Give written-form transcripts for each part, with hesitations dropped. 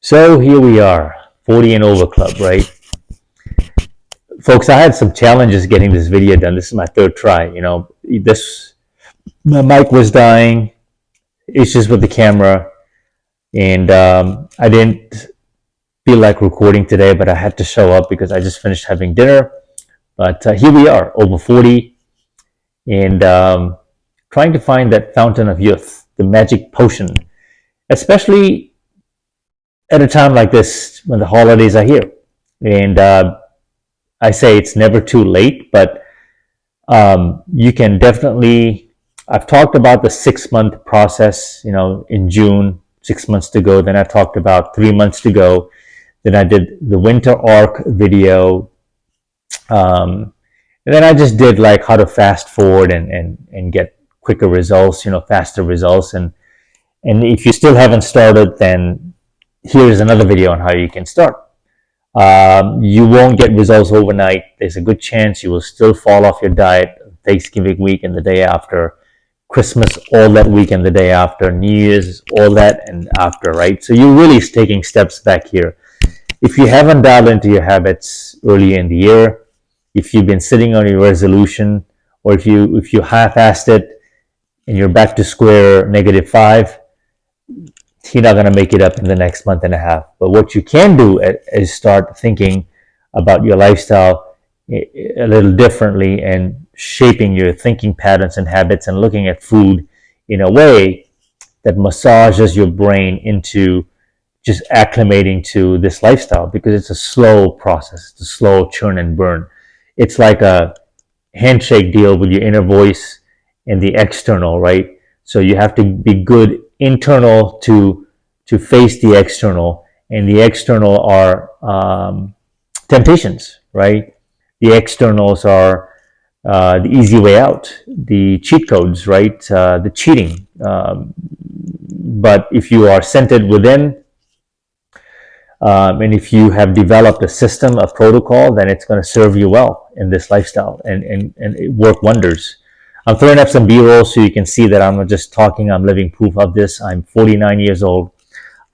So here we are, 40 and over club, right? Folks, I had some challenges getting this video done. This is my third try. My mic was dying, issues with the camera, and I didn't feel like recording today, but I had to show up because I just finished having dinner. But here we are, over 40, and trying to find that fountain of youth, the magic potion, especially at a time like this when the holidays are here. And I say it's never too late, but you can definitely, I've talked about the 6-month process, in June, 6 months to go. Then I talked about 3 months to go. Then I did the winter arc video. And then I just did like how to fast forward and get quicker results, faster results. And if you still haven't started, then here's another video on how you can start. You won't get results overnight. There's a good chance you will still fall off your diet Thanksgiving week and the day after, Christmas all that week and the day after, New Year's all that and after, right? So you're really taking steps back here. If you haven't dialed into your habits earlier in the year, if you've been sitting on your resolution, or if you half-assed it and you're back to square -5, you're not going to make it up in the next month and a half. But what you can do is start thinking about your lifestyle a little differently and shaping your thinking patterns and habits and looking at food in a way that massages your brain into just acclimating to this lifestyle, because it's a slow process. It's a slow churn and burn. It's like a handshake deal with your inner voice and the external, right? So you have to be good internal to face the external, and the external are temptations, right? The externals are the easy way out, the cheat codes, right? The cheating. But if you are centered within, and if you have developed a system, a protocol, then it's going to serve you well in this lifestyle and it work wonders. I'm throwing up some B-roll so you can see that I'm not just talking, I'm living proof of this. I'm 49 years old.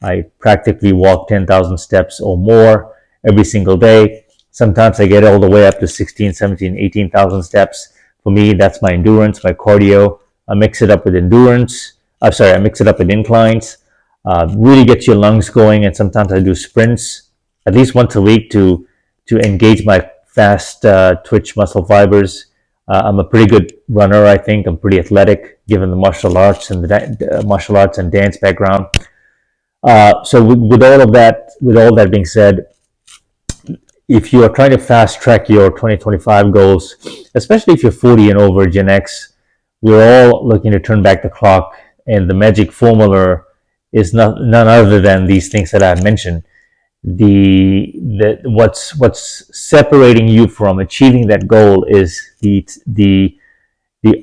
I practically walk 10,000 steps or more every single day. Sometimes I get all the way up to 16, 17, 18,000 steps. For me, that's my endurance, my cardio. I mix it up with endurance. I mix it up with inclines. Really gets your lungs going, and sometimes I do sprints at least once a week to engage my fast twitch muscle fibers. I'm a pretty good runner, I think. I'm pretty athletic, given the martial arts and the martial arts and dance background. So with all that being said, if you are trying to fast track your 2025 goals, especially if you're 40 and over, Gen X, we're all looking to turn back the clock, and the magic formula is none other than these things that I've mentioned. What's separating you from achieving that goal is the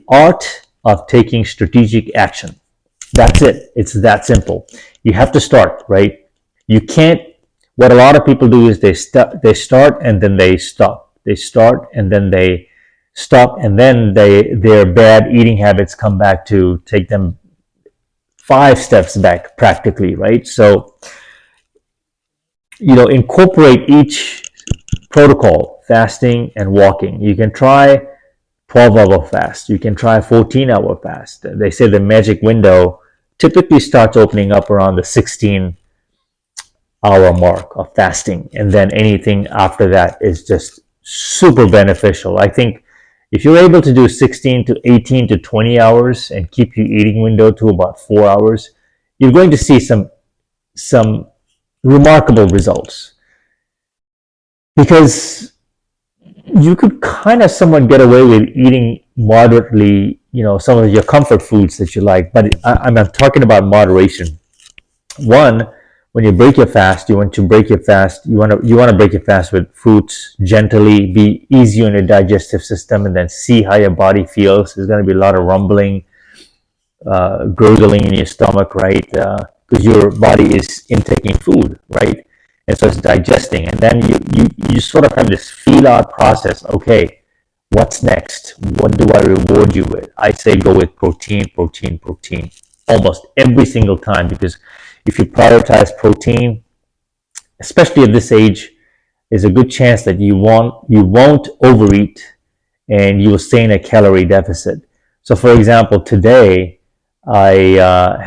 art of taking strategic action. That's it. It's that simple. You have to start, right? You can't. What a lot of people do is they start and then they stop. They start and then they stop, and then their bad eating habits come back to take them 5 steps back practically, right? So, incorporate each protocol, fasting and walking. You can try 12-hour fast. You can try 14-hour fast. They say the magic window typically starts opening up around the 16-hour mark of fasting. And then anything after that is just super beneficial. I think if you're able to do 16 to 18 to 20 hours and keep your eating window to about 4 hours, you're going to see some remarkable results. Because you could kind of somewhat get away with eating moderately, some of your comfort foods that you like, but I'm talking about moderation. One, when you break your fast, you want to break your fast with fruits gently, be easy on your digestive system, and then see how your body feels. There's going to be a lot of rumbling, gurgling in your stomach, right? Because your body is intaking food, right? And so it's digesting, and then you sort of have this feel out process. Okay, what's next? What do I reward you with? I say go with protein almost every single time, because if you prioritize protein, especially at this age, there's a good chance that you won't overeat and you will stay in a calorie deficit. So, for example, today I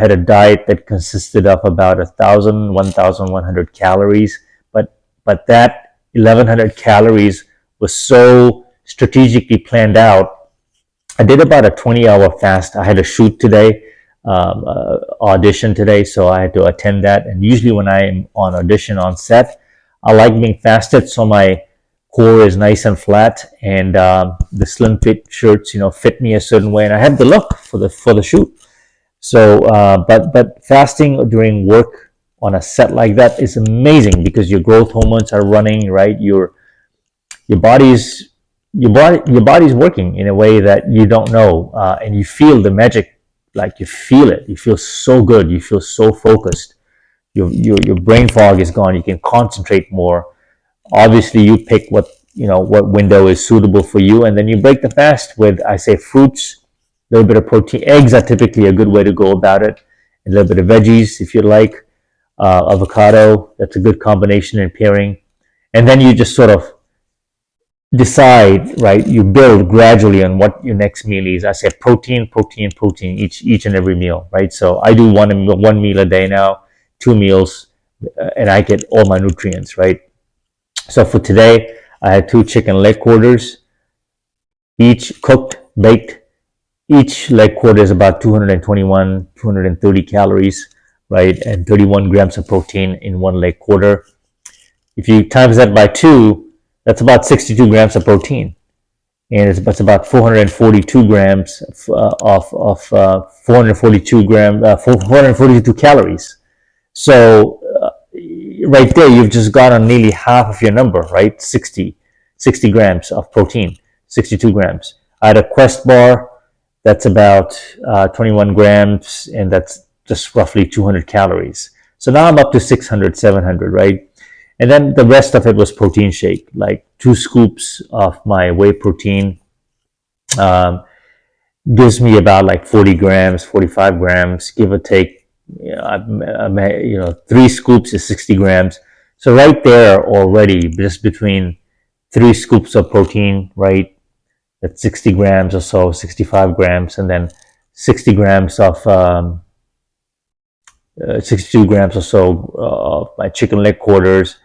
had a diet that consisted of about 1,100 calories, but that 1,100 calories was so strategically planned out. I did about a 20-hour fast. I had a shoot today, audition today, so I had to attend that. And usually when I'm on audition on set, I like being fasted so my core is nice and flat, and the slim fit shirts, fit me a certain way, and I have the look for the shoot. So, but fasting during work on a set like that is amazing because your growth hormones are running, right? Your body's your body's working in a way that you don't know, and you feel the magic, like you feel it. You feel so good. You feel so focused. Your brain fog is gone. You can concentrate more. Obviously, you pick what window is suitable for you, and then you break the fast with, I say, fruits, a little bit of protein. Eggs are typically a good way to go about it. A little bit of veggies, if you like, avocado. That's a good combination and pairing. And then you just sort of decide, right? You build gradually on what your next meal is. I say protein, protein, protein each and every meal, right? So I do one meal a day now, 2 meals, and I get all my nutrients, right? So for today, I had 2 chicken leg quarters, each cooked, baked. Each leg quarter is about 221, 230 calories, right? And 31 grams of protein in one leg quarter. If you times that by 2, that's about 62 grams of protein. And it's about 442 grams of 442 calories. So right there, you've just got on nearly half of your number, right? 60 grams of protein, 62 grams. I had a Quest bar. That's about 21 grams, and that's just roughly 200 calories. So now I'm up to 600, 700, right? And then the rest of it was protein shake, like 2 scoops of my whey protein. Gives me about like 40 grams, 45 grams, give or take. 3 scoops is 60 grams. So right there already, just between 3 scoops of protein, right? That's 60 grams or so, 65 grams, and then 60 grams of 62 grams or so of my chicken leg quarters,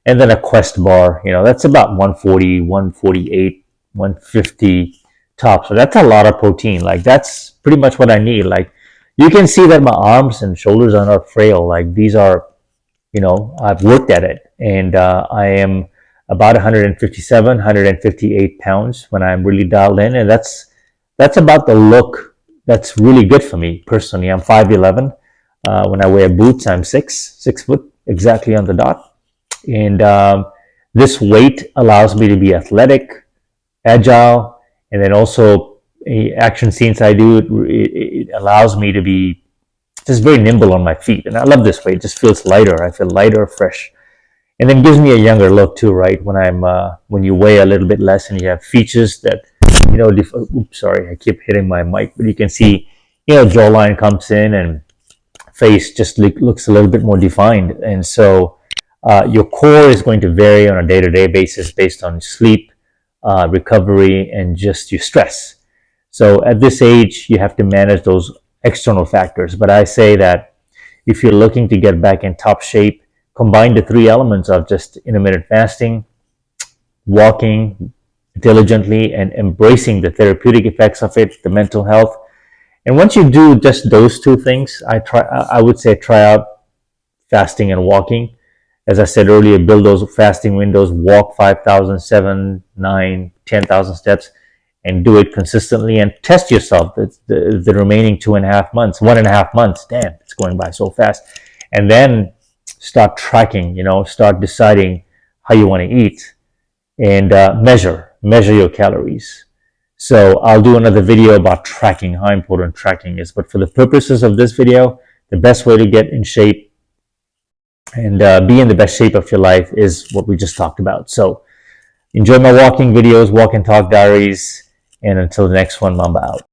and then a Quest bar. That's about 140, 148, 150 tops. So that's a lot of protein. Like that's pretty much what I need. Like you can see that my arms and shoulders are not frail. Like these are, I've worked at it, and I am about 157, 158 pounds when I'm really dialed in, and that's about the look that's really good for me personally. I'm 5'11". When I wear boots, I'm 6 foot exactly on the dot, and this weight allows me to be athletic, agile, and then also action scenes I do. It allows me to be just very nimble on my feet, and I love this weight. It just feels lighter. I feel lighter, fresh. And then gives me a younger look too, right? When you weigh a little bit less and you have features that, oops, sorry, I keep hitting my mic, but you can see, jawline comes in and face just looks a little bit more defined. And so your core is going to vary on a day-to-day basis based on sleep, recovery, and just your stress. So at this age, you have to manage those external factors. But I say that if you're looking to get back in top shape, combine the 3 elements of just intermittent fasting, walking diligently, and embracing the therapeutic effects of it, the mental health. And once you do just those 2 things, I would say try out fasting and walking. As I said earlier, build those fasting windows, walk 5,000, 7, 9, 10,000 steps, and do it consistently and test yourself the remaining 2.5 months, 1.5 months. Damn, it's going by so fast. And then start tracking, start deciding how you want to eat, and measure your calories. So I'll do another video about tracking, how important tracking is. But for the purposes of this video, the best way to get in shape and be in the best shape of your life is what we just talked about. So enjoy my walking videos, walk and talk diaries, and until the next one, Mamba out.